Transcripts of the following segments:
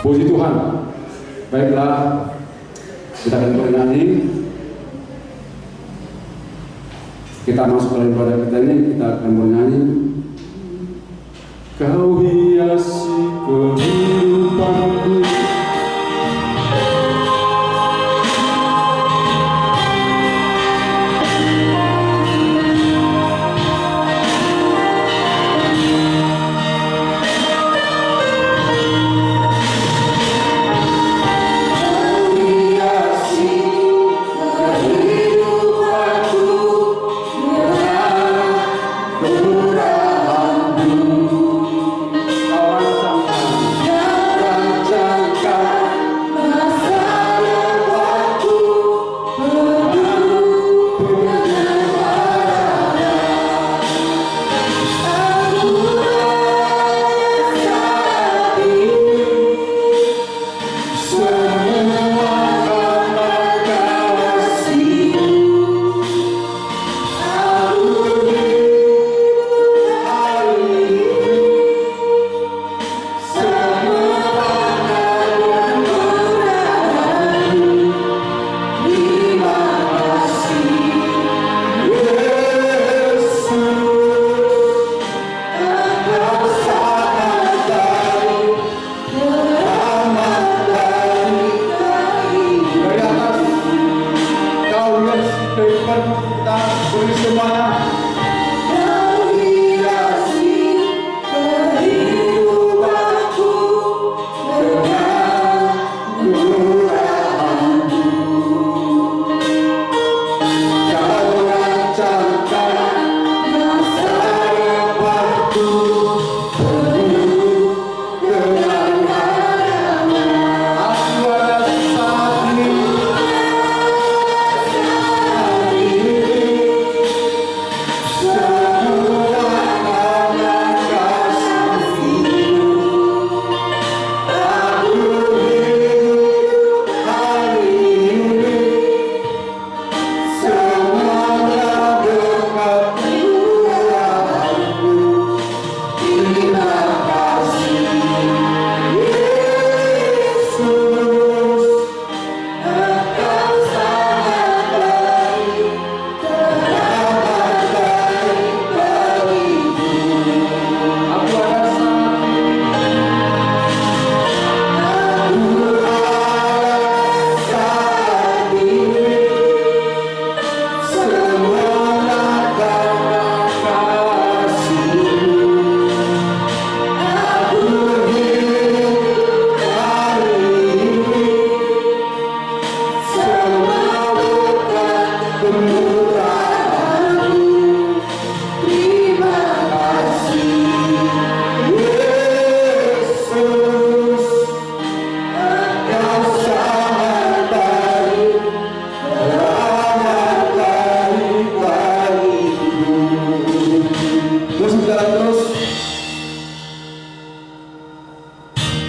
Puji Tuhan. Baiklah, kita akan bernyanyi. Kita masuk dalam ibadah kita ini, kita akan bernyanyi. Kau hiasi kehidupanku,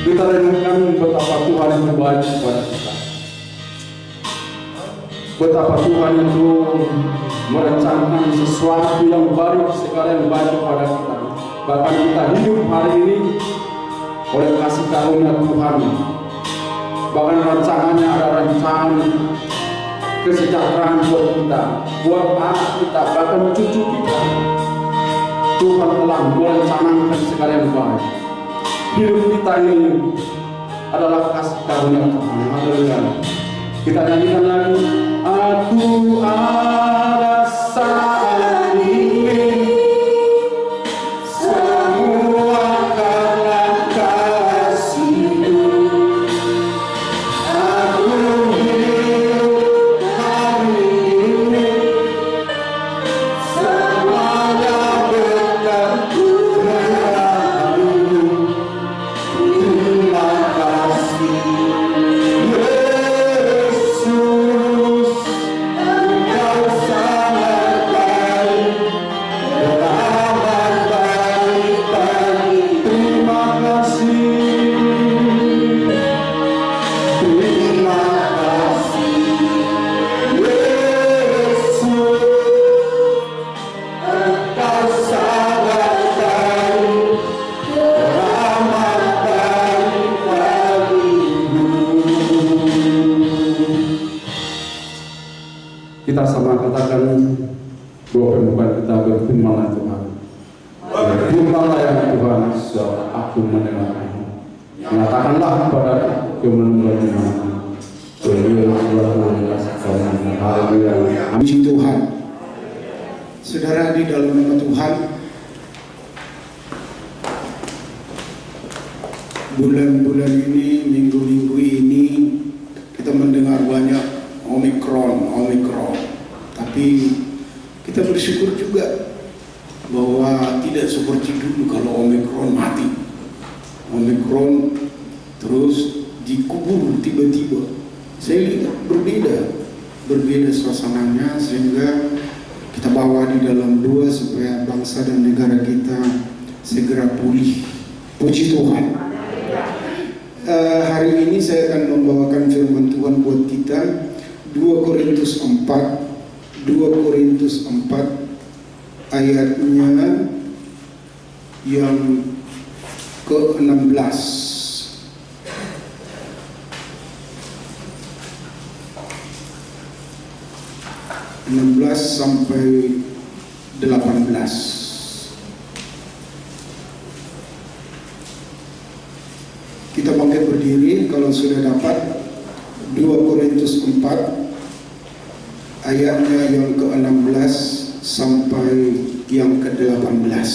kita renungkan betapa Tuhan itu baik kepada kita. Betapa Tuhan itu merencanakan sesuatu yang baik, segala yang baik kepada kita. Bahkan kita hidup hari ini oleh kasih karunia Tuhan. Bahkan rancangannya ada rancangan kesejahteraan buat kita, buat anak kita, bahkan cucu kita. Tuhan telah merencanakan segala yang baik. Hidup kita ini adalah kasih karunia Tuhan. Haleluya. Kita nyanyikan lagi. Aku ada saat ini, semua karena kasih-Mu. Aku hidup hari ini, semuanya berkat Tuhan. Terima kasih Yesus, Engkau kita sama katakan bahwa pembukaan kita berfirman Tuhan. Berfirmanlah ya Tuhan, sebab aku mendengarkan. Nyatakanlah kepada kemenangan. Puji Tuhan. Saudara, di dalam nama Tuhan, bulan-bulan ini, minggu-minggu ini kita mendengar banyak Omikron. Tapi kita bersyukur juga bahwa tidak seperti dulu kalau Omikron mati. Omikron terus dikubur tiba-tiba. Saya lihat berbeda suasananya, sehingga kita bawa di dalam doa supaya bangsa dan negara kita segera pulih. Puji Tuhan. Hari ini saya akan membawakan firman Tuhan buat kita, 2 Korintus 4 ayatnya yang ke-16. 16 sampai 18. Kita bangkit berdiri kalau sudah dapat. 2 Korintus 4 ayatnya yang ke-16 sampai yang ke-18.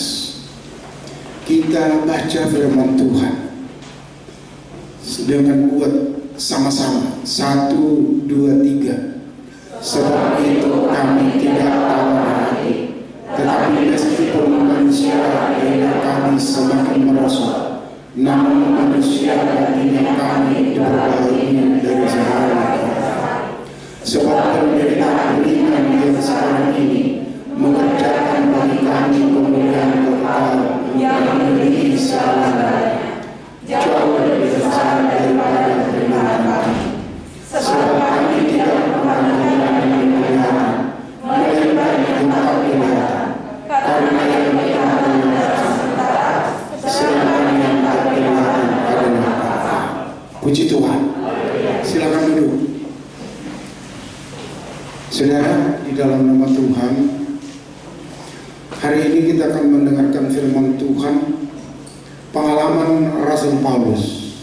Kita baca firman Tuhan dengan kuat sama-sama. 1, 2, 3. Sebab itu kami tidak tawar hati, tetapi meskipun manusia lahir kami semakin merosot, namun manusia batinnya kami diperbaiki dari sehari. Sebab penderitaan ringan yang sekarang ini mengerjakan bagi kami kemuliaan kekal yang memiliki segalanya, jauh lebih besar daripada penderitaan kami. Sebab kami tidak pernah mengenal yang kelihatan, melainkan yang tak kelihatan, karena yang kelihatan adalah sementara, sedangkan yang tak kelihatan adalah kekal. Puji Tuhan. Silakan duduk. Saudara, di dalam nama Tuhan, hari ini kita akan mendengarkan firman Tuhan, pengalaman Rasul Paulus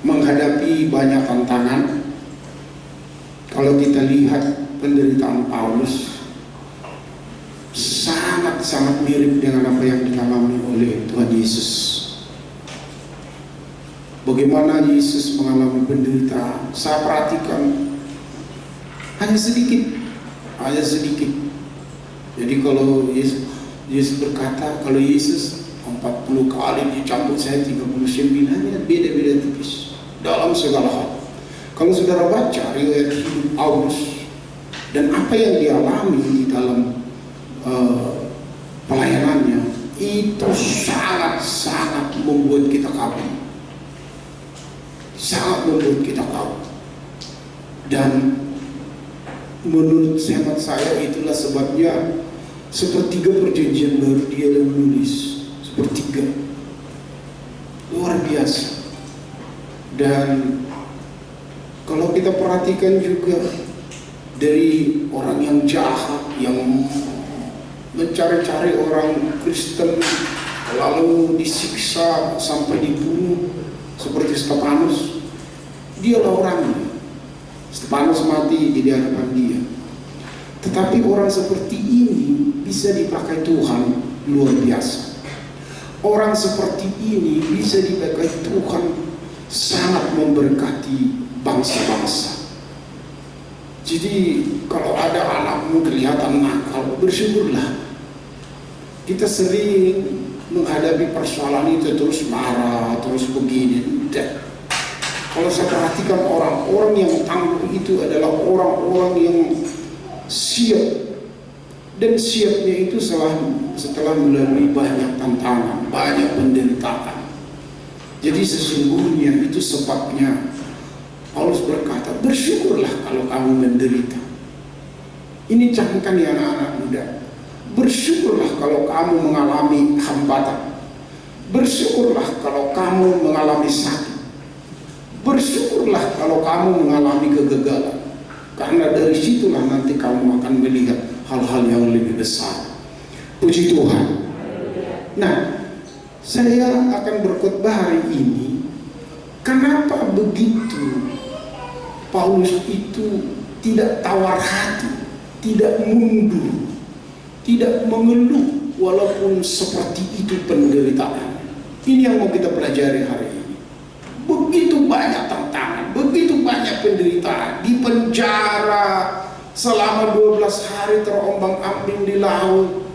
menghadapi banyak tantangan. Kalau kita lihat penderitaan Paulus sangat-sangat mirip dengan apa yang dialami oleh Tuhan Yesus. Bagaimana Yesus mengalami penderitaan, saya perhatikan hanya sedikit. Jadi kalau Yesus berkata, kalau Yesus 40 kali dicampur, saya 39, hanya beda-beda tipis dalam segala hal. Kalau saudara baca riwayat hidup Paulus dan apa yang dialami di dalam pelayanannya, itu sangat-sangat membuat kita kagum. Dan menurut hemat saya itulah sebabnya sepertiga perjanjian baru dia yang menulis, sepertiga, luar biasa. Dan kalau kita perhatikan juga dari orang yang jahat, yang mencari-cari orang Kristen lalu disiksa sampai dibunuh seperti Stefanus, dialah orangnya. Stefanus mati di hadapan dia. Tetapi orang seperti ini bisa dipakai Tuhan luar biasa. Orang seperti ini bisa dipakai Tuhan sangat memberkati bangsa-bangsa. Jadi kalau ada anakmu kelihatan nakal, bersyukurlah. Kita sering menghadapi persoalan itu terus marah, terus begini. Tidak. Kalau saya perhatikan orang-orang yang tangguh itu adalah orang-orang yang siap. Dan siapnya itu setelah melalui banyak tantangan, banyak penderitaan. Jadi sesungguhnya itu sebabnya Paulus berkata, bersyukurlah kalau kamu menderita. Ini camkan ya anak-anak muda. Bersyukurlah kalau kamu mengalami hambatan. Bersyukurlah kalau kamu mengalami sakit. Bersyukurlah kalau kamu mengalami kegagalan. karena dari situlah nanti kamu akan melihat hal-hal yang lebih besar. Puji Tuhan. Nah, saya akan berkhotbah hari ini. Kenapa begitu Paulus itu tidak tawar hati, tidak mundur, tidak mengeluh walaupun seperti itu penderitaan. Ini yang mau kita pelajari hari ini. Begitu banyak tantangan, begitu banyak penderitaan, di penjara selama 12 hari terombang-ambing di laut,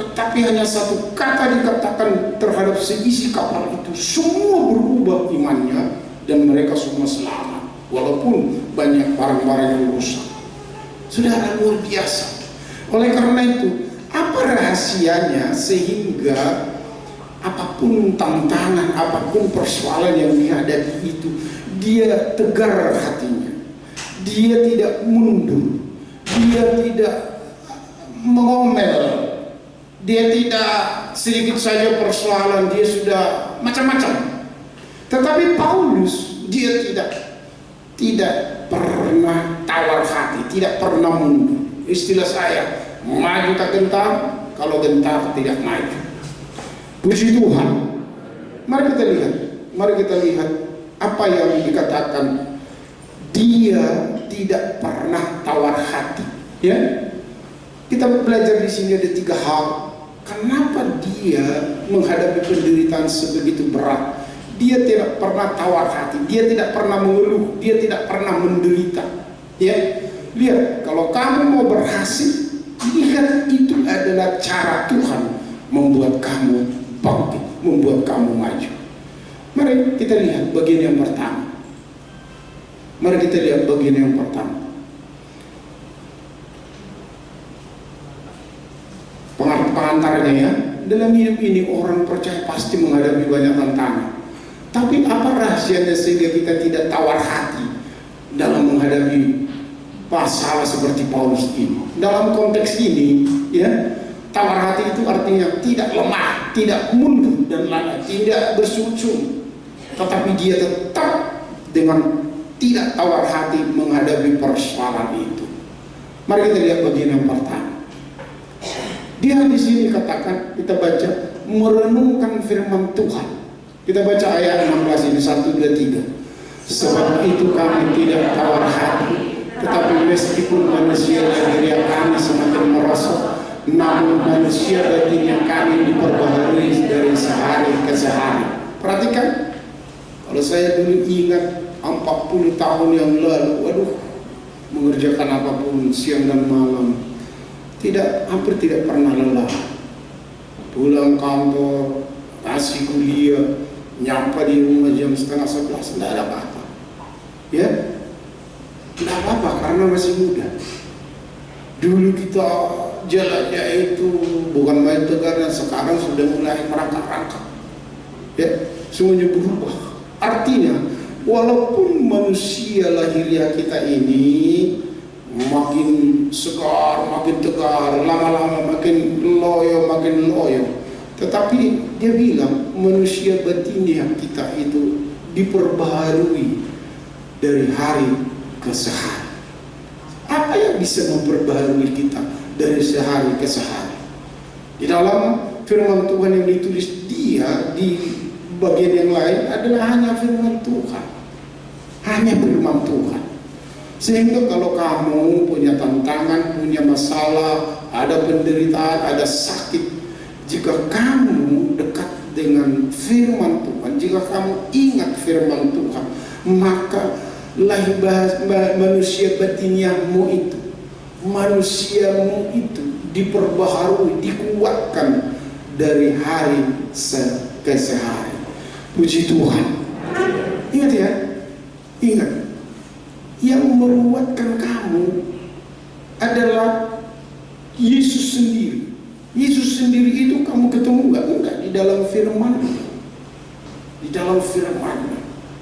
tetapi hanya satu kata dikatakan terhadap seisi kapal itu, semua berubah imannya dan mereka semua selamat walaupun banyak barang-barang yang rusak. Saudara, luar biasa. Oleh karena itu, apa rahasianya sehingga apapun tantangan, apapun persoalan yang dihadapi itu, dia tegar hatinya, dia tidak mundur, dia tidak mengomel, dia tidak sedikit saja persoalan dia sudah macam-macam. Tetapi Paulus, dia tidak pernah tawar hati, tidak pernah mundur. Istilah saya, maju tak gentar, kalau gentar tidak maju. Puji Tuhan. Mari kita lihat apa yang dikatakan. Dia tidak pernah tawar hati. Ya, kita belajar di sini ada 3 hal. Kenapa dia menghadapi penderitaan sebegitu berat? Dia tidak pernah tawar hati, dia tidak pernah mengeluh, dia tidak pernah menderita. Ya, lihat, kalau kamu mau berhasil, lihat itu adalah cara Tuhan membuat kamu bangkit, membuat kamu maju. Mari kita lihat bagian yang pertama. Pengantarnya ya, dalam hidup ini orang percaya pasti menghadapi banyak tantangan. Tapi apa rahasianya sehingga kita tidak tawar hati dalam menghadapi masalah seperti Paulus ini? Dalam konteks ini, ya, tawar hati itu artinya tidak lemah, tidak mundur dan lalai, tidak bersungut-sungut, tetapi dia tetap dengan tidak tawar hati menghadapi persoalan itu. Mari kita lihat bagian yang pertama. Dia di sini katakan, kita baca, merenungkan firman Tuhan. Kita baca ayat 16 ini, 1, 2, 3. Sebab itu kami tidak tawar hati, tetapi meskipun manusia lahiriah kami semakin merosot, namun manusia batinnya kami diperbaharui dari sehari ke sehari. Perhatikan, kalau saya dulu ingat 40 tahun yang lalu, waduh, mengerjakan apapun siang dan malam, hampir tidak pernah lelah. Pulang kantor, kasih kuliah, nyampe di rumah jam 10:30, tidak ada apa-apa. Ya, tidak apa-apa karena masih muda. Dulu kita jalannya itu bukan main tegar, dan sekarang sudah mulai merangkak-rangkak. Ya, semuanya berubah. Artinya, walaupun manusia lahiriah kita ini makin segar, makin tegar, lama-lama makin loyo, tetapi dia bilang manusia batiniah kita itu diperbaharui dari hari ke sehari. Apa yang bisa memperbaharui kita dari sehari ke sehari? Di dalam firman Tuhan yang ditulis dia di bagian yang lain adalah hanya firman Tuhan, hanya firman Tuhan. Sehingga kalau kamu punya tantangan, punya masalah, ada penderitaan, ada sakit, jika kamu dekat dengan firman Tuhan, jika kamu ingat firman Tuhan, maka manusia batiniahmu itu, manusiamu itu diperbaharui, dikuatkan dari hari ke sehari. Puji Tuhan. Ingat ya, ingat, yang menguatkan kamu adalah Yesus sendiri. Yesus sendiri itu kamu ketemu enggak di dalam firman, di dalam firman.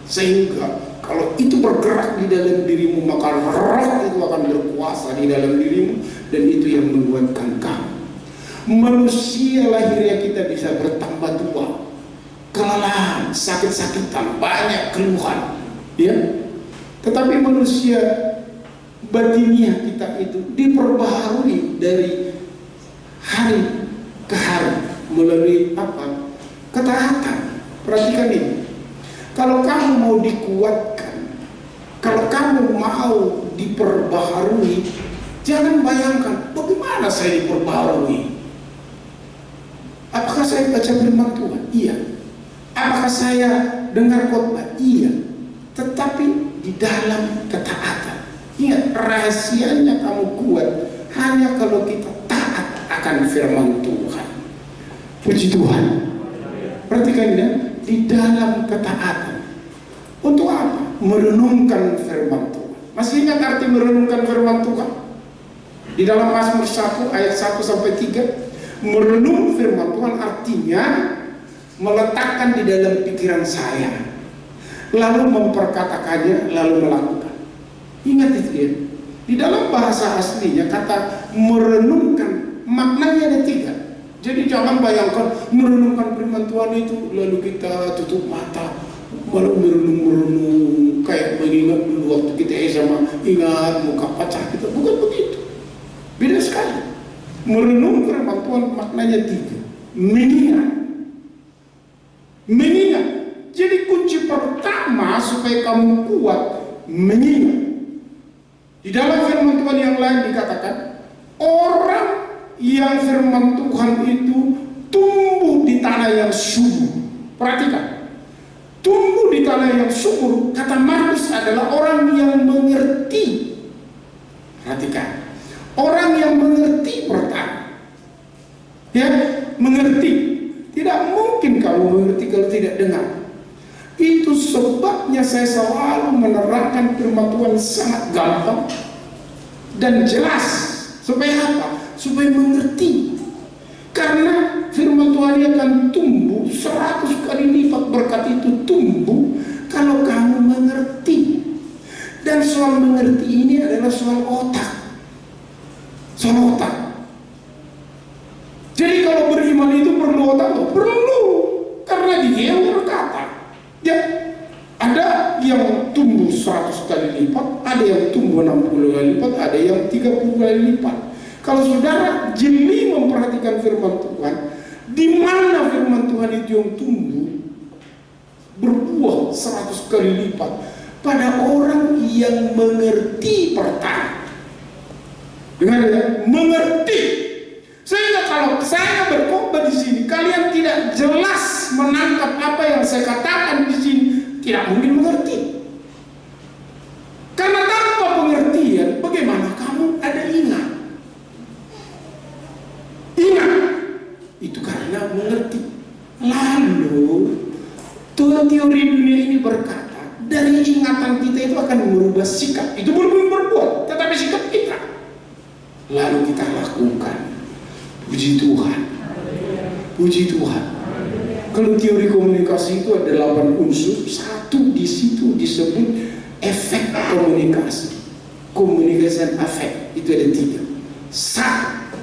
Sehingga kalau itu bergerak di dalam dirimu, maka roh itu akan berkuasa di dalam dirimu, dan itu yang menguatkan kamu. Manusia lahirnya kita bisa bertambah tua, kelelahan, sakit-sakitan, banyak keluhan, ya. Tetapi manusia batiniah kita itu diperbaharui dari hari ke hari melalui apa? Ketaatan. Perhatikan ini. Kalau kamu mau dikuatkan, kalau kamu mau diperbaharui, jangan bayangkan bagaimana saya diperbaharui. Apakah saya baca firman Tuhan? Iya. Apakah saya dengar khotbah? Iya. Tetapi di dalam ketaatan. Ingat, rahasianya kamu kuat hanya kalau kita taat akan firman Tuhan. Puji Tuhan. Perhatikan ya, di dalam ketaatan. Untuk apa? Merenungkan firman Tuhan. Masih ingat arti merenungkan firman Tuhan? Di dalam Mazmur 1 ayat 1 sampai 3, merenung firman Tuhan artinya meletakkan di dalam pikiran saya, lalu memperkatakannya, lalu melakukan. Ingat itu ya. Di dalam bahasa aslinya kata merenungkan maknanya ada 3. Jadi jangan bayangkan merenungkan firman Tuhan itu lalu kita tutup mata, lalu merenung kayak mengingat dulu waktu kita SMA, ingat muka pacar kita. Bukan begitu. Beda sekali. Merenung firman Tuhan maknanya 3. Mengingat. Jadi kunci pertama supaya kamu kuat, mengingat. Di dalam firman Tuhan yang lain dikatakan, orang yang firman Tuhan itu tumbuh di tanah yang subur. Perhatikan, tumbuh di tanah yang subur, kata Markus adalah orang yang mengerti. Perhatikan, orang yang mengerti pertama. Ya, mengerti. Tidak mungkin kamu mengerti kalau tidak dengar. Itu sebabnya saya selalu menerangkan firman Tuhan sangat gampang dan jelas. Supaya apa? Supaya mengerti. Karena firman Tuhan akan tumbuh 100 kali lipat, berkat itu tumbuh kalau kamu mengerti. Dan soal mengerti ini adalah soal otak. Soal otak. Jadi kalau beriman itu perlu otak? Perlu. Karena dia yang berkata. Ya, ada yang tumbuh 100 kali lipat, ada yang tumbuh 60 kali lipat, ada yang 30 kali lipat. Kalau saudara jeli memperhatikan firman Tuhan, di mana firman Tuhan itu yang tumbuh berbuah 100 kali lipat pada orang yang mengerti pertama. Dengar ya, mengerti. Sehingga kalau saya berkhotbah di sini, kalian tidak jelas menangkap apa yang saya katakan di sini, tidak mungkin mengerti. Karena tanpa pengertian, bagaimana kamu ada ingat? Ingat, itu karena mengerti. Lalu, Tuhan teori dunia ini berkata, dari ingatan kita itu akan merubah sikap. Itu belum berbuat, tetapi sikap kita. Lalu kita lakukan. Puji Tuhan. Puji Tuhan. Kalau teori komunikasi itu ada 8 unsur, satu di situ disebut efek komunikasi. Communication effect itu ada 3. Satu,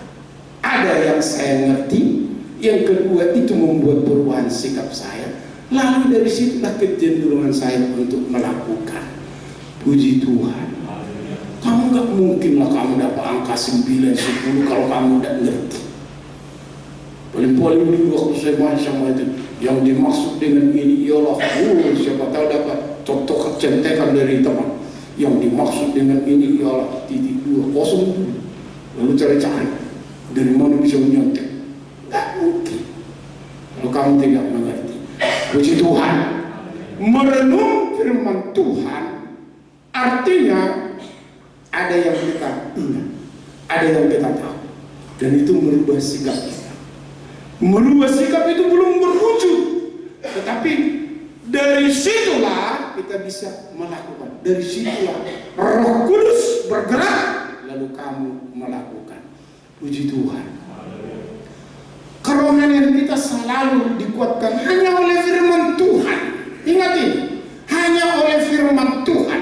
ada yang saya ngerti. Yang kedua, itu membuat perubahan sikap saya. Lalu dari situlah kecenderungan saya untuk melakukan. Puji Tuhan. Kamu gak mungkin lah kamu dapat angka 9, 10 kalau kamu tidak ngerti. Paling-paling dulu waktu saya main sama itu, yang dimaksud dengan ini ialah, siapa tahu dapat contoh kecentekan dari teman. Yang dimaksud dengan ini ialah titik 2, kosong dulu. Lalu cari-cari dari mana bisa menyontek. Gak mungkin kalau kamu tidak mengerti. Puji Tuhan. Merenung firman Tuhan artinya ada yang kita ingat, ada yang kita tahu, dan itu merubah sikap kita. Merubah sikap itu belum berwujud, tetapi dari situlah kita bisa melakukan. Dari situlah Roh Kudus bergerak, lalu kamu melakukan. Puji Tuhan. Kerohanian kita selalu dikuatkan hanya oleh firman Tuhan. Ingat ini, hanya oleh firman Tuhan.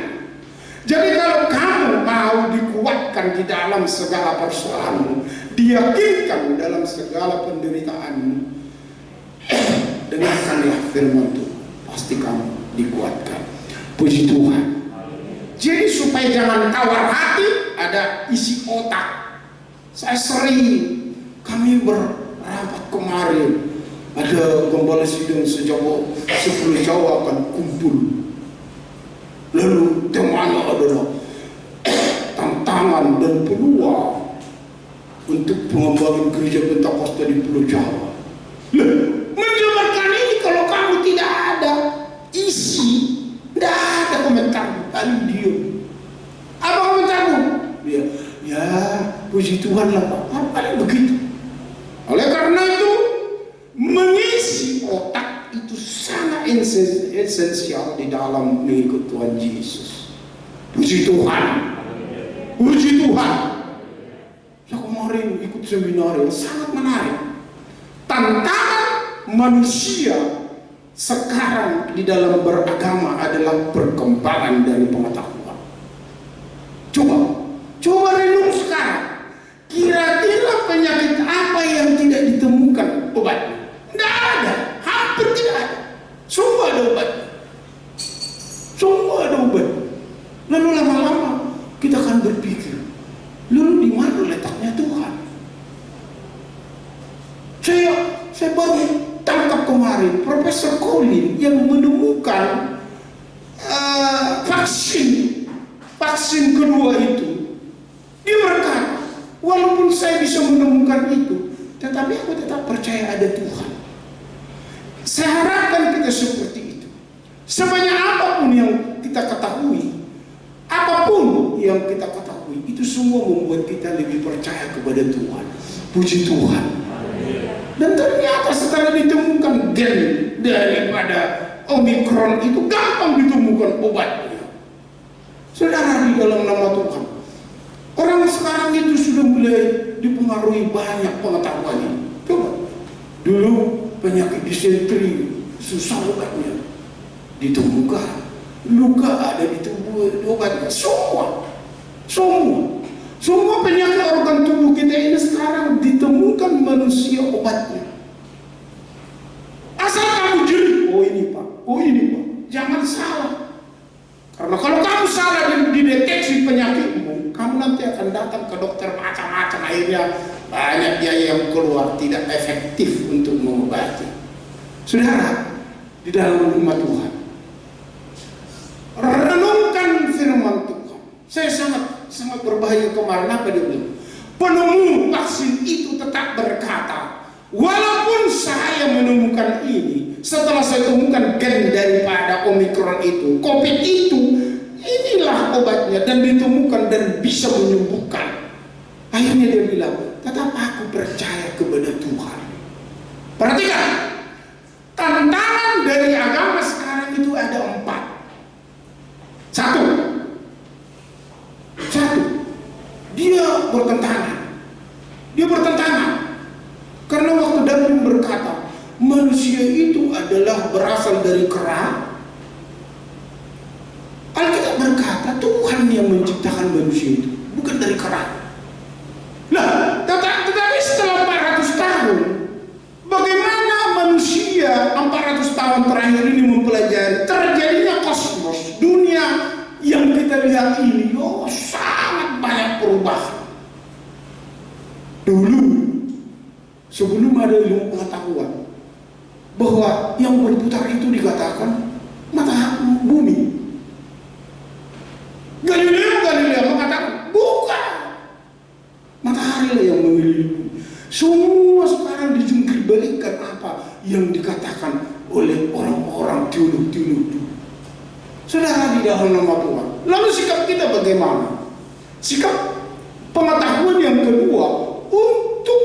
Jadi kalau kamu mau dikuatkan di dalam segala persoalanmu, diyakinkan dalam segala penderitaanmu, dengarkanlah firman Tuhan, pasti kamu dikuatkan. Puji Tuhan. Jadi supaya jangan tawar hati, ada isi otak. Saya sering, kami berapat kemarin, ada gembala sidang sejauh 10 Jawa akan kumpul. Lalu temanya adalah tantangan dan peluang untuk pengembangan gereja Pentakosta di Pulau Jawa. Menjabarkan ini kalau kamu tidak ada isi, tidak ada komentar, lalu diam. Apa komentarmu? Ya puji Tuhan lah Pak, paling begitu. Oleh karena itu, mengisi otak itu sangat esensial di dalam mengikut Tuhan Yesus. Puji Tuhan, puji Tuhan. Saya kemarin ikut seminar yang sangat menarik. Tantangan manusia sekarang di dalam beragama adalah perkembangan dari pengetahuan. Coba renung sekarang. Kira-kira penyakit apa yang tidak ditemukan obatnya? Tidak ada, hampir tidak ada. Semua ada obatnya. Semua ada obatnya. Lalu lama-lama kita akan berpikir, lalu di mana letaknya Tuhan? Saya baru tangkap kemarin Profesor Colin yang menemukan vaksin kedua itu. Dia berkata, walaupun saya bisa menemukan itu, tetapi aku tetap percaya ada Tuhan. Saya harapkan kita seperti itu. Sebanyak apapun yang kita ketahui, itu semua membuat kita lebih percaya kepada Tuhan. Puji Tuhan. Dan ternyata setelah ditemukan gen daripada Omikron itu gampang ditemukan obatnya. Saudara, di dalam nama Tuhan, orang sekarang itu sudah mulai dipengaruhi banyak pengetahuannya. Coba, dulu penyakit disentri susah obatnya, ditemukan. Luka ada di tubuh obatnya. Semua penyakit organ tubuh kita ini sekarang ditemukan manusia obatnya. Asal kamu jeli, oh ini Pak, jangan salah. Karena kalau kamu salah dideteksi penyakitmu, kamu nanti akan datang ke dokter macam-macam, akhirnya banyak biaya yang keluar, tidak efektif untuk mengobati. Saudara, di dalam rumah Tuhan, renungkan firman Tuhan. Saya sangat berbahaya kemarin, apa dia bilang? Penemu vaksin itu tetap berkata, walaupun saya menemukan ini, setelah saya temukan gen daripada Omikron itu, COVID itu, inilah obatnya dan ditemukan dan bisa menyembuhkan. Akhirnya dia bilang, tetap aku percaya kepada Tuhan. Perhatikan, tantangan dari agama sekarang itu ada 4. Satu, dia bertentangan. Karena waktu Darwin berkata, manusia itu adalah berasal dari kera, Alkitab berkata Tuhan yang menciptakan manusia itu, bukan dari kera. Tetapi setelah 400 tahun, bagaimana manusia 400 tahun terakhir ini mempelajari terjadinya kosmos, dunia yang kita lihat ini, sangat banyak perubahan. Dulu, sebelum ada ilmu pengetahuan, bahwa yang berputar itu dikatakan bumi. Galileo mengatakan bukan, matahari lah yang mengelilingi bumi. Semua sekarang dijungkir balikan apa yang dikatakan oleh orang-orang teolog dulu. Saudara, di dalam nama Tuhan, lalu sikap kita bagaimana? Sikap pengetahuan yang kedua untuk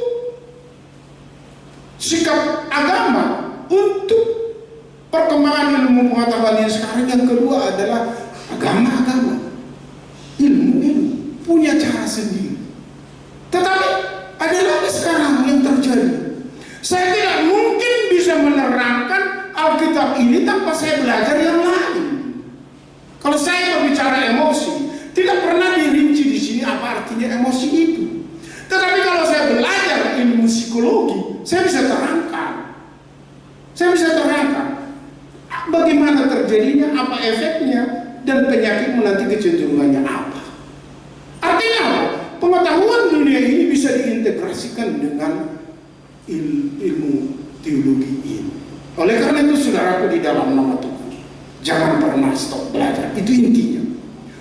sikap agama, untuk perkembangan ilmu pengetahuan yang sekarang yang kedua adalah agama. Ilmu punya cara sendiri. Tetapi ada lagi sekarang yang terjadi. Saya tidak mungkin bisa menerangkan Alkitab ini tanpa saya belajar yang lain. Kalau saya berbicara emosi, tidak pernah dirinci di sini apa artinya emosi itu. Tetapi kalau saya belajar ilmu psikologi, saya bisa terangkan. Bagaimana terjadinya, apa efeknya, dan penyakitmu nanti kecenderungan komunikasikan dengan ilmu teologi ini. Oleh karena itu saudaraku, di dalam nama Tuhan, jangan pernah stop belajar. Itu intinya.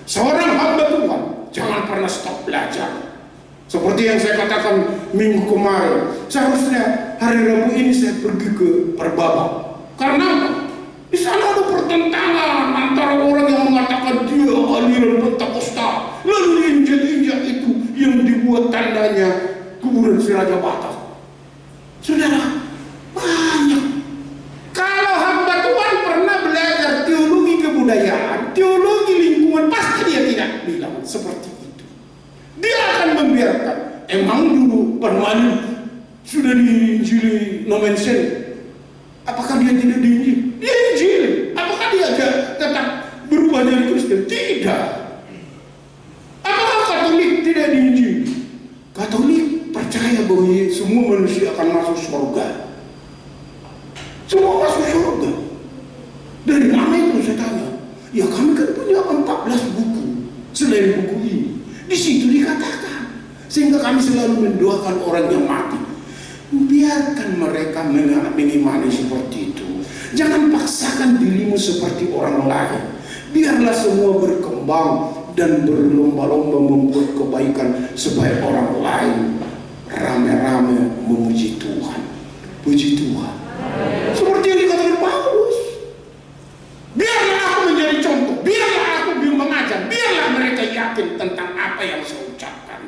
Seorang hamba Tuhan jangan pernah stop belajar. Seperti yang saya katakan minggu kemarin, seharusnya hari Rabu ini saya pergi ke Perbaba. Karena apa? Di sana ada pertentangan antara orang yang mengatakan dia aliran Pentakosta, lalu injil-injil itu yang dibuat tandanya kuburan si Raja Batak. Saudara, banyak. Kalau hamba Tuhan pernah belajar teologi kebudayaan, teologi lingkungan, pasti dia tidak bilang seperti itu. Dia akan membiarkan. Emang dulu Permani sudah diinjili nomen sen. Apakah dia tidak diinjili? Dia injili. Apakah dia tetap berubah jadi Kristen? Tidak. Apakah Katolik tidak diinjili? Katolik percaya bahwa semua manusia akan masuk surga. Semua masuk surga. Dari mana itu saya tanya? Ya kami kan punya 14 buku selain buku ini. Di situ dikatakan. Sehingga kami selalu mendoakan orang yang mati. Biarkan mereka mengimani seperti itu. Jangan paksakan dirimu seperti orang lain. Biarlah semua berkembang dan berlomba-lomba membuat kebaikan supaya orang lain rame-rame memuji Tuhan. Puji Tuhan. Seperti yang dikatakan Paulus. Biarlah aku menjadi contoh. Biarlah aku mengajar. Biarlah mereka yakin tentang apa yang saya ucapkan.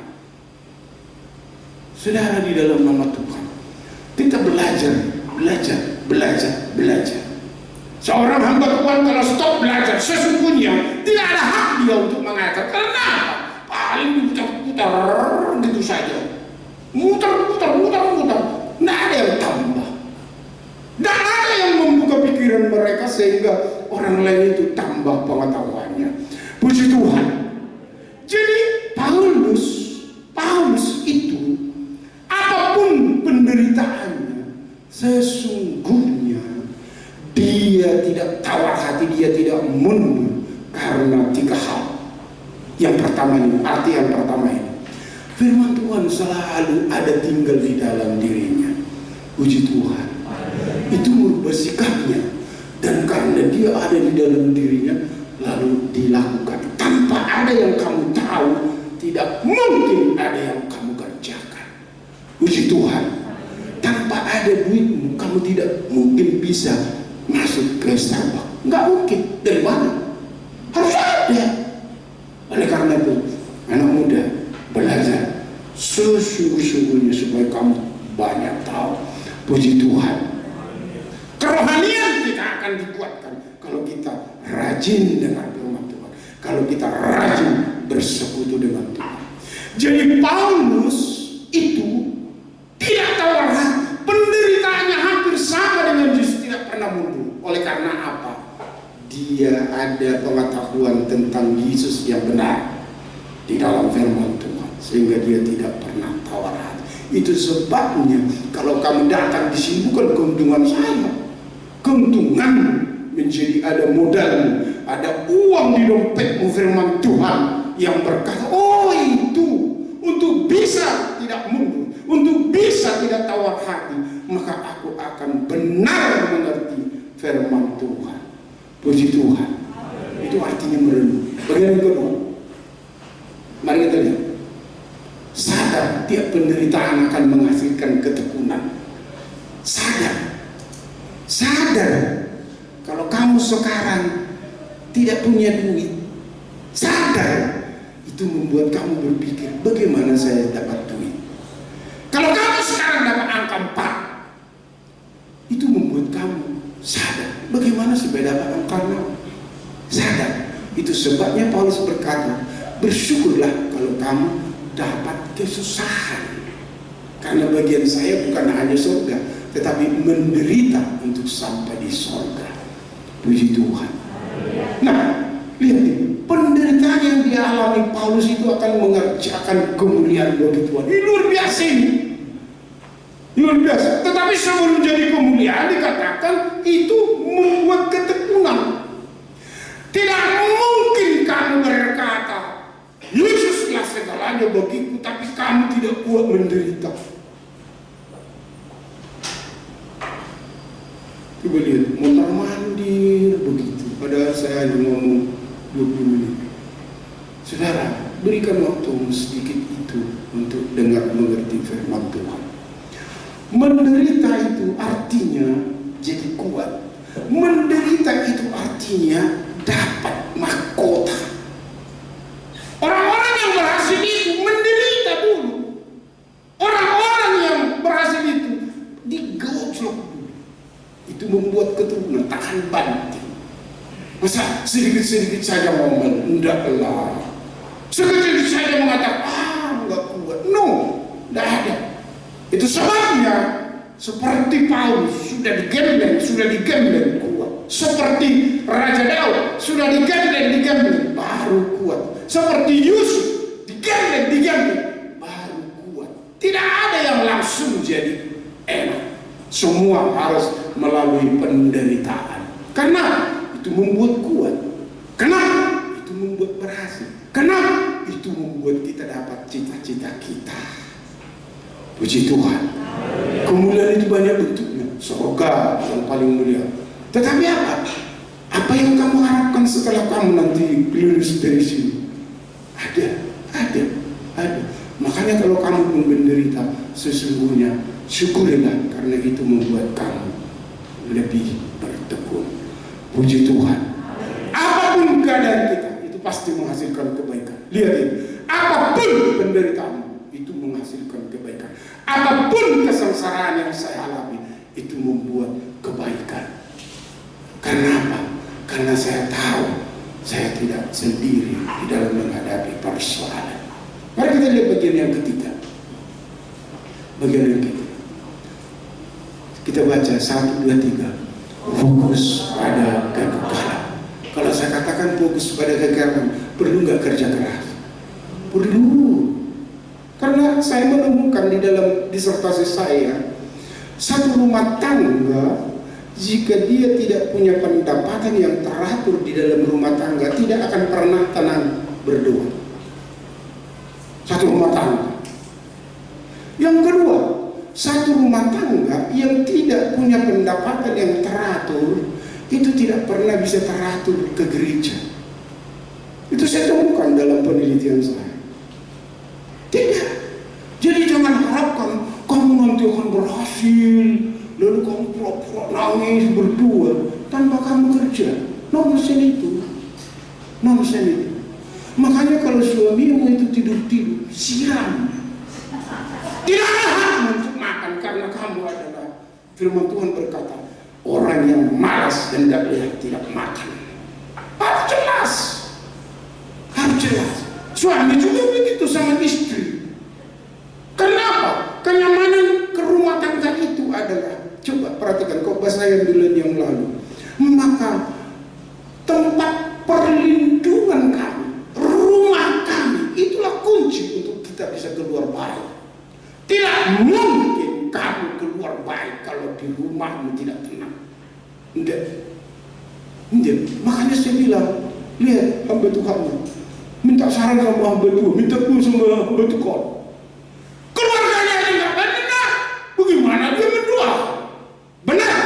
Saudara, di dalam nama Tuhan, kita belajar. Seorang hamba Tuhan kalau stop belajar, sesungguhnya tidak ada hak dia untuk mengajar. Karena apa? Paling putar-putar gitu saja. Muter-muter. Tidak ada yang tambah. Tidak ada yang membuka pikiran mereka sehingga orang lain itu tambah pengetahuannya. Puji Tuhan. Jadi Paulus itu apapun penderitaannya, sesungguhnya dia tidak tawar hati, dia tidak mundur karena 3 hal. Yang pertama ini, arti yang pertama ini, firman Tuhan selalu ada tinggal di dalam dirinya. Puji Tuhan. Itu merubah sikapnya, dan karena dia ada di dalam dirinya, lalu dilakukan tanpa ada yang kamu tahu. Tidak mungkin ada yang kamu kerjakan. Puji Tuhan. Tanpa ada duitmu, kamu tidak mungkin bisa masuk ke Starbucks. Nggak mungkin. Dari mana? Harus ada. Oleh karena itu, anak muda, belajar sesungguh-sungguhnya supaya kamu banyak tahu. Puji Tuhan. Kerohanian kita akan dikuatkan kalau kita rajin dengan firman Tuhan. Kalau kita rajin bersekutu dengan Tuhan. Jadi Paulus itu tidak tawar hati. Penderitaannya hampir sama dengan Yesus, tidak pernah mundur. Oleh karena apa? Dia ada pengetahuan tentang Yesus yang benar di dalam firman Tuhan, sehingga dia tidak pernah tawar hati. Itu sebabnya kalau kamu datang di sini bukan keuntungan saya, keuntungan menjadi ada modal, ada uang di dompetmu. Firman Tuhan yang berkata, oh itu untuk bisa tidak mundur, untuk bisa tidak tawar hati, maka aku akan benar mengerti firman Tuhan. Puji Tuhan. Itu artinya merenung. Bagian kedua, mari kita lihat. Sadar tiap penderitaan akan menghasilkan ketekunan. Sadar kalau kamu sekarang tidak punya duit, sadar itu membuat kamu berpikir, bagaimana saya dapat duit. Kalau kamu sekarang dapat angka 4, itu membuat kamu sadar, bagaimana supaya dapat angka 6. Sadar. Itu sebabnya Paulus berkata, bersyukurlah kalau kamu dapat kesusahan, karena bagian saya bukan hanya surga, tetapi menderita untuk sampai di surga. Puji Tuhan. Nah, lihat nih, penderitaan yang dialami Paulus itu akan mengerjakan kemuliaan bagi Tuhan. Ini luar biasa ini. Luar biasa. Tetapi sebelum jadi kemuliaan dikatakan itu membuat ketekunan. Tidak mungkin kamu berkata, Yesuslah segalanya bagiku, tapi kamu tidak kuat menderita. 20 menit. Saudara, berikan waktu sedikit itu untuk dengar mengerti firman Tuhan. Menderita itu artinya jadi kuat. Menderita itu artinya dapat mahkota. Orang-orang yang berhasil itu menderita dulu. Orang-orang yang berhasil itu digojlok dulu. Itu membuat keturunan tahan banting. Masa sedikit-sedikit saja ngomong, enggaklah. Sedikit saja mengatakan, enggak kuat. No, enggak ada. Itu sebabnya seperti Paulus sudah digembleng kuat. Seperti Raja Daud sudah digembleng baru kuat. Seperti Yusuf digembleng baru kuat. Tidak ada yang langsung jadi enak. Semua harus melalui penderitaan. Karena itu membuat kuat. Kenapa? Itu membuat berhasil. Kenapa? Itu membuat kita dapat cita-cita kita. Puji Tuhan. Kemuliaan itu banyak bentuknya. Surga yang paling mulia. Tetapi apa? Apa yang kamu harapkan setelah kamu nanti lulus dari sini? Ada. Makanya kalau kamu pun menderita, sesungguhnya syukurilah, karena itu membuat kamu lebih bertekun. Puji Tuhan. Apapun keadaan kita, itu pasti menghasilkan kebaikan. Lihat ini. Apapun penderitaanmu, itu menghasilkan kebaikan. Apapun kesengsaraan yang saya alami, itu membuat kebaikan. Karena apa? Karena saya tahu saya tidak sendiri di dalam menghadapi persoalan. Mari kita lihat bagian yang ketiga. Bagian yang ketiga. Kita baca 1, 2, 3. Fokus pada kekekalan. Kalau saya katakan fokus pada kekekalan, perlu nggak kerja keras? Perlu. Karena saya menemukan di dalam disertasi saya, satu rumah tangga, jika dia tidak punya pendapatan yang teratur di dalam rumah tangga, tidak akan pernah tenang berdua. Satu rumah tangga. Yang kedua, satu rumah tangga yang tidak punya pendapatan yang teratur, itu tidak pernah bisa teratur ke gereja. Itu saya temukan dalam penelitian saya. Tidak. Jadi jangan harapkan kamu nanti akan berhasil, lalu kamu pura-pura nangis berdua tanpa kamu kerja. Nonsen itu. Makanya kalau suamimu itu tidur-tidur, siram. Tidak ada hak untuk makan, karena kamu adalah, firman Tuhan berkata, orang yang malas dan tidak makan. Harus jelas. Suami juga begitu sama istri. Kenapa? Kenyamanan ke rumah tangga itu adalah, coba perhatikan khotbah saya bulan yang lalu, maka tempat perlindungan kami, rumah kami, itulah kunci untuk kita bisa keluar baik. Tidak mungkin kamu keluar baik kalau di rumahmu tidak tenang. Enggak. Makanya saya bilang, lihat hamba Tuhanmu, minta saran sama hamba Tuhan, minta pun sama hamba Tuhan. Keluarganya aja nggak benar, bagaimana dia berdoa? Benar,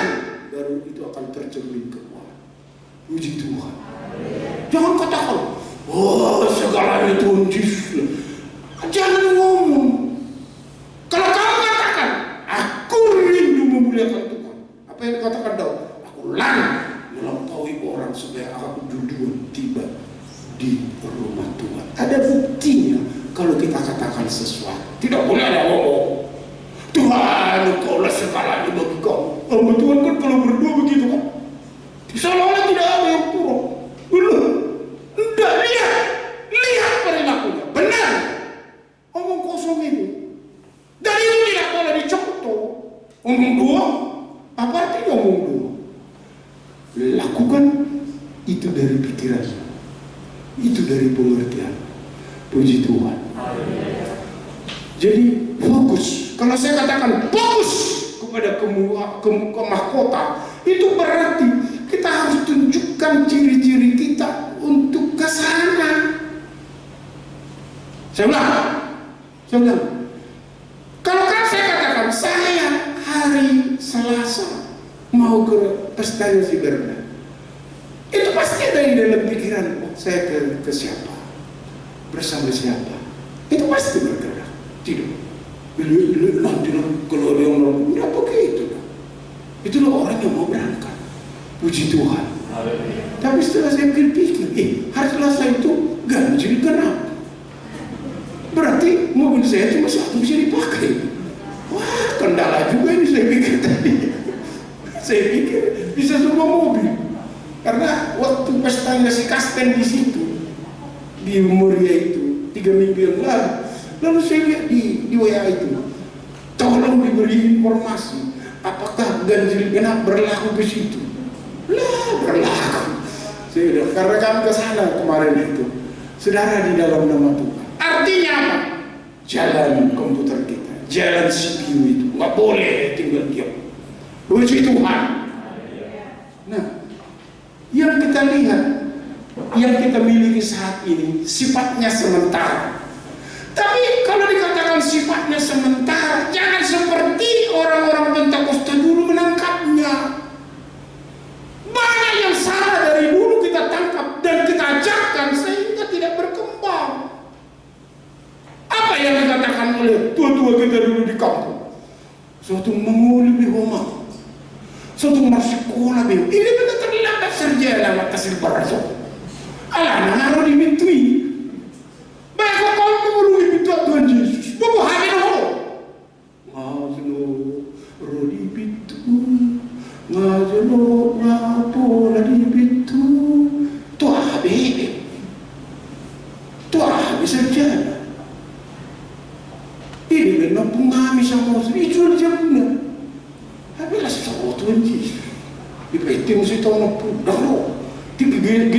baru itu akan tercermin keluar. Puji Tuhan. Jangan katakan, oh segalanya Tuhan Yesus. Jangan ngomong. Kalau kamu katakan, aku rindu memuliakan Tuhan, apa yang dikatakan Daud? Aku lari melampaui orang supaya aku duluan tiba di rumah Tuhan. Ada buktinya kalau kita katakan sesuatu. Tidak boleh ada ngomong, Tuhan, Engkaulah segalanya bagi kau. Hamba Tuhan kan kalau berdua begitu kan, seolah-olah tidak ada yang kurang. Belum. Enggak, lihat perilakunya. Benar. Omong kosong itu. Dan itu tidak boleh dicontoh. Omong doang. Apa artinya omong doang? Lakukan itu dari pikiran, itu dari pengertian. Puji Tuhan. Jadi fokus. Kalau saya katakan fokus kepada mahkota, itu berarti kita harus tunjukkan ciri-ciri kita untuk ke sana. Saya bilang, kalau kan saya katakan saya hari Selasa mau ke pestanya si Berna, itu pasti ada di dalam pikiran. saya ke siapa? Bersama siapa? Itu pasti bergerak. Tidak. Nanti kalau ada yang ngomong, tidak begitu. Itulah orang yang mau berangkat. Puji Tuhan. Tapi setelah saya pikir, hari Selasa itu ganjil genap. Berarti mobil saya cuma satu bisa dipakai. Wah, kendala juga ini saya pikir tadi. Saya pikir bisa semua mobil. Karena waktu pestanya si Kasten di situ, di Muria itu 3 minggu yang lalu saya lihat di WA itu, tolong diberi informasi apakah ganjil genap berlaku ke situ. Lah, berlaku. Karena kami ke sana kemarin itu, saudara, di dalam nama Tuhan. Artinya apa? Jalan komputer kita, jalan CPU itu nggak boleh tinggal diam. Puji Tuhan. Nah, yang kita lihat, yang kita miliki saat ini sifatnya sementara. Tapi kalau dikatakan sifatnya sementara, jangan seperti orang-orang Pentakosta dulu menangkapnya. Banyak yang salah dari dulu kita tangkap dan kita ajarkan sehingga tidak berkembang. Apa yang dikatakan oleh tua-tua kita dulu di kampung? Suatu menguli bihoma, suatu marsikola bihoma. Ini benar terlambat sarjana mata silbaraso. Alah, naruh di mitui. Baik kau mengelui pintu Tuhan Yesus. Bapak hari dulu. Mazno rodi pintu, mazno ngapola di pintu. Tuh habis sarjana. Ini benar pengami sama spiritual jamnya. Habis lah sama Tuhan Yesus. Ibu mesti tahu nak dahulu. 13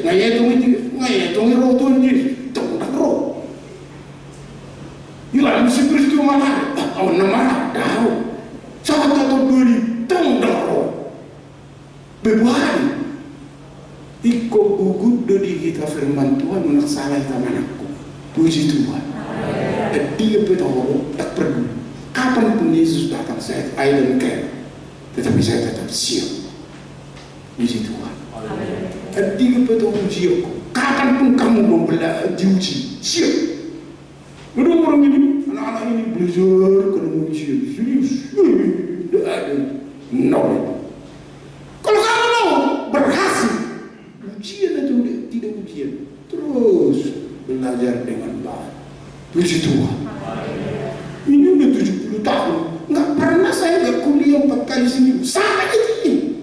ngayatong roh Tuhan Yesus. Tahu nak roh. Ila mesti peristiwa mana? Awak nama tahu. Saat tahu duri tahu nak roh. Bebuhan. Iko gugut dari kita firman Tuhan menaksalah tamanku. Puji Tuhan. Dia beritahu tak perlu. Kapanpun Yesus datang, saya don't care. Tetapi saya tetap siap. Puji Tuhan. Dia beritahu uji aku. Kapanpun kamu mau diuji, siap. Orang ini, anak-anak ini belajar kena ujian serius. Tidak ada. No. Kalau kamu mau berhasil, ujian aja udah tidak ujian. Terus belajar dengan baik. Puji Tuhan. Ini udah 70 tahun. Nggak pernah saya nggak kuliah 4 kali seminggu. Sampai ini.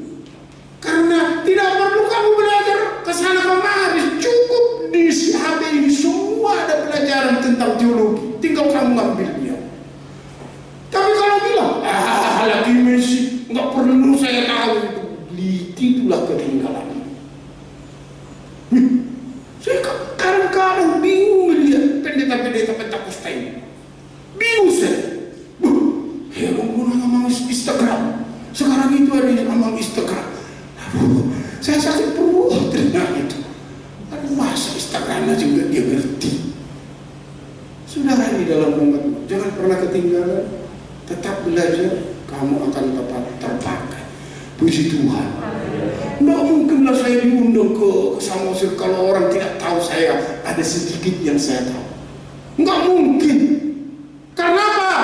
Karena tidak perlu kamu belajar kesana kemari. Cukup di HP ini semua ada pelajaran tentang teologi. Tinggal kamu ngambilnya. Tapi kalau bilang, lagi Messi, nggak perlu saya tahu. Itulah ketinggalan. Saya kadang-kadang bingung melihat pendeta-pendeta Pentakosta ini. Bingung saya. Heran nama Instagram. Sekarang itu ada nama Instagram. Saya sakit perut ternyata itu. Aduh, masa Instagram aja juga dia ngerti. Saudara di dalam umat, jangan pernah ketinggalan. Tetap belajar, kamu akan tetap terpakai. Puji Tuhan. Nggak mungkinlah saya diundang ke Samosir kalau orang tidak tahu saya ada sedikit yang saya tahu. Nggak mungkin. Karena apa?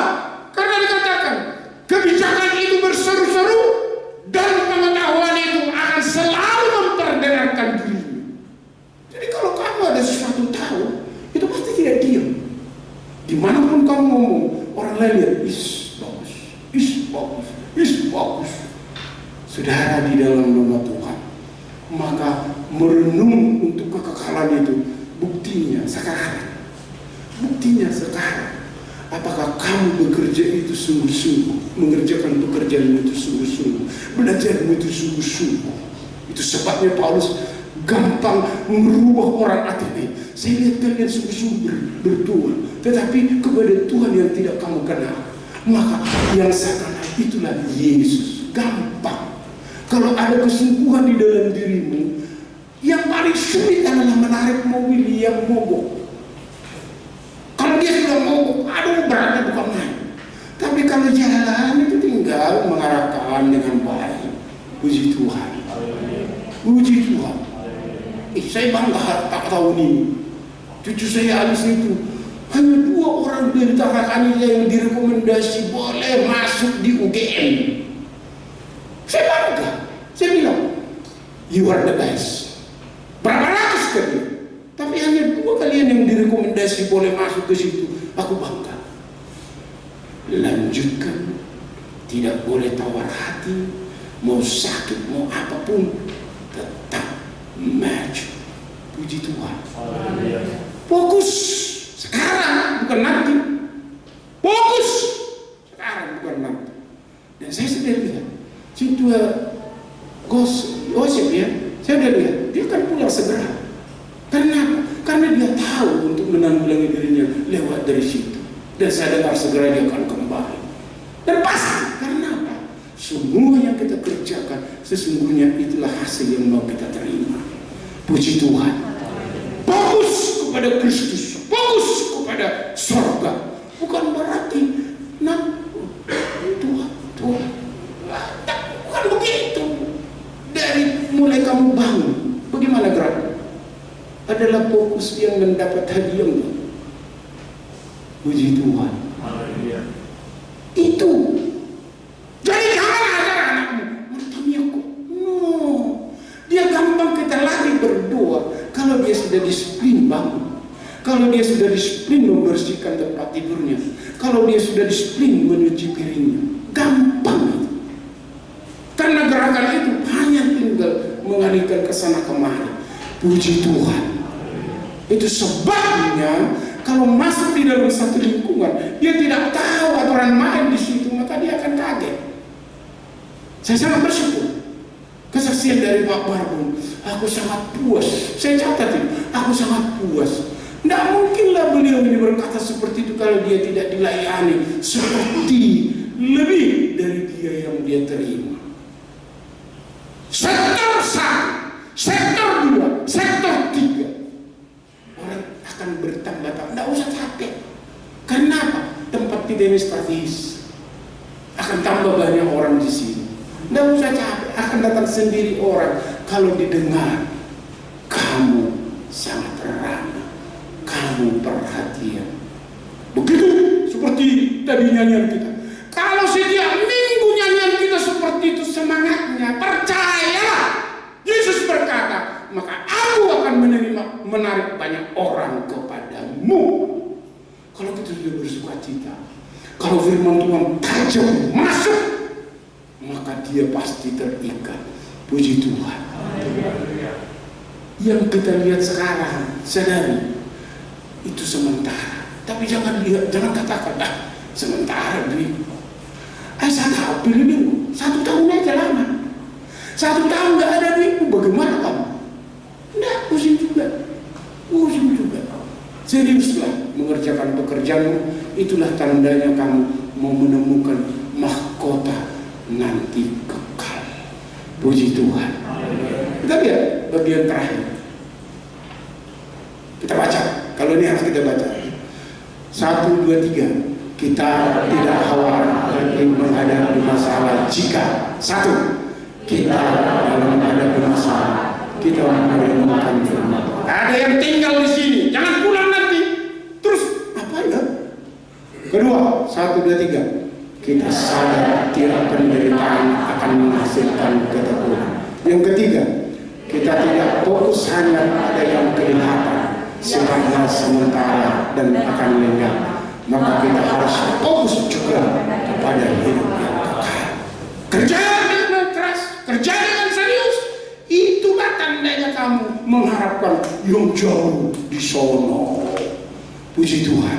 Karena dikatakan kebijakan itu berseru-seru dan pengetahuan itu akan selalu memperdengarkan dirinya. Jadi kalau kamu ada sesuatu tahu, itu pasti tidak diam. Dimanapun kamu ngomong, orang lain lihat, bagus, bagus. Saudara di dalam nama Tuhan, maka merenung untuk kekekalan itu buktinya sekarang. Apakah kamu bekerja itu sungguh-sungguh, mengerjakan pekerjaan itu sungguh-sungguh, belajar itu sungguh-sungguh. Itu sebabnya Paulus gampang merubah orang ATP. Saya lihat kalian sungguh-sungguh berdoa, tetapi kepada Tuhan yang tidak kamu kenal, maka yang saya kenal itulah Yesus. Gampang. Kalau ada kesungguhan di dalam dirimu, yang paling sulit adalah menarik mobil yang mogok. Kalau dia sudah mogok, aduh beratnya bukan main. Tapi kalau jalan itu tinggal mengarahkan dengan baik. Puji Tuhan. Puji Tuhan. Saya bangga tak tahu ini. Cucu saya Alis itu hanya 2 orang dari kakak yang direkomendasi boleh masuk di UGM. Saya bangga. Saya bilang, you are the best. Berapa ratus kali? Tapi hanya 2 kalian yang direkomendasi boleh masuk ke situ. Aku bangga. Lanjutkan. Tidak boleh tawar hati. Mau sakit, mau apapun, tetap maju. Puji Tuhan. Fokus sekarang, bukan nanti. Fokus sekarang, bukan nanti. Dan saya sudah lihat situ Gosip ya, saya sudah lihat dia kan pulang segera. Karena dia tahu untuk menanggulangi dirinya lewat dari situ. Dan saya dengar segera dia akan kembali. Dan pasti, karena apa? Semua yang kita kerjakan sesungguhnya itulah hasil yang mau kita terima. Puji Tuhan. Fokus kepada Kristus, fokus kepada surga. Bukan berarti Tuhan, bukan begitu. Dari mulai kamu bangun, bagaimana gerak? Adalah fokus yang mendapat hadiah. Puji Tuhan. Itu. Jadi jangan ajar anakmu, Martamiaku. No, dia gampang kita lari berdoa. Kalau dia sudah disiplin bangun, kalau dia sudah disiplin membersihkan tempat tidurnya, kalau dia sudah disiplin menyuci piringnya, gampang itu. Karena gerakan itu hanya tinggal mengalihkan ke sana kemari. Puji Tuhan. Itu sebabnya kalau masuk di dalam satu lingkungan, dia tidak tahu aturan main di situ, maka dia akan kaget. Saya sangat bersyukur. Kesaksian dari Pak Barbun, aku sangat puas. Saya catat ini, aku sangat puas. Tidak mungkinlah beliau ini berkata seperti itu kalau dia tidak dilayani seperti lebih dari dia yang dia terima. Sektor 1, sektor 2, sektor 3, orang akan bertambah-tambah. Tidak usah capek. Kenapa? Tempat tidak ini strategis. Akan tambah banyak orang di sini. Tidak usah capek, akan datang sendiri orang. Kalau didengar, kamu sangat ramah, kamu perhatian. Begitu seperti tadi nyanyian kita. Kalau setiap minggu nyanyian kita seperti itu semangatnya, percayalah, Yesus berkata, maka aku akan menarik banyak orang kepadamu. Kalau kita sudah bersuka cita, kalau firman Tuhan tajam masuk, maka dia pasti terikat. Puji Tuhan. Yang kita lihat sekarang, sadari, itu sementara. Tapi jangan lihat, jangan katakan, sementara duit. Saya tahu pilih dulu, 1 tahun aja lama. 1 tahun nggak ada duitmu, bagaimana kamu? Nggak, pusing juga. Seriuslah mengerjakan pekerjaanmu, itulah tandanya kamu mau menemukan mahkota nanti kekal. Puji Tuhan. Kita lihat bagian terakhir. Kita baca. Kalau ini harus kita baca. 1, 2, 3. Kita tidak khawatir lagi menghadapi masalah jika 1. Kita dalam menghadapi masalah kita merenungkan firman. Ada yang tinggal di sini, jangan pulang nanti. Terus apa ya? Kedua, 1, 2, 3. Kita sadar tiap penderitaan akan menghasilkan ketekunan. Yang ketiga, kita tidak fokus hanya pada yang kelihatan, sifatnya sementara dan akan lenyap. Maka kita harus fokus juga kepada hidup yang kekal. Kerja dengan keras, kerja dengan serius. Itulah tandanya kamu mengharapkan yang jauh di sono. Puji Tuhan.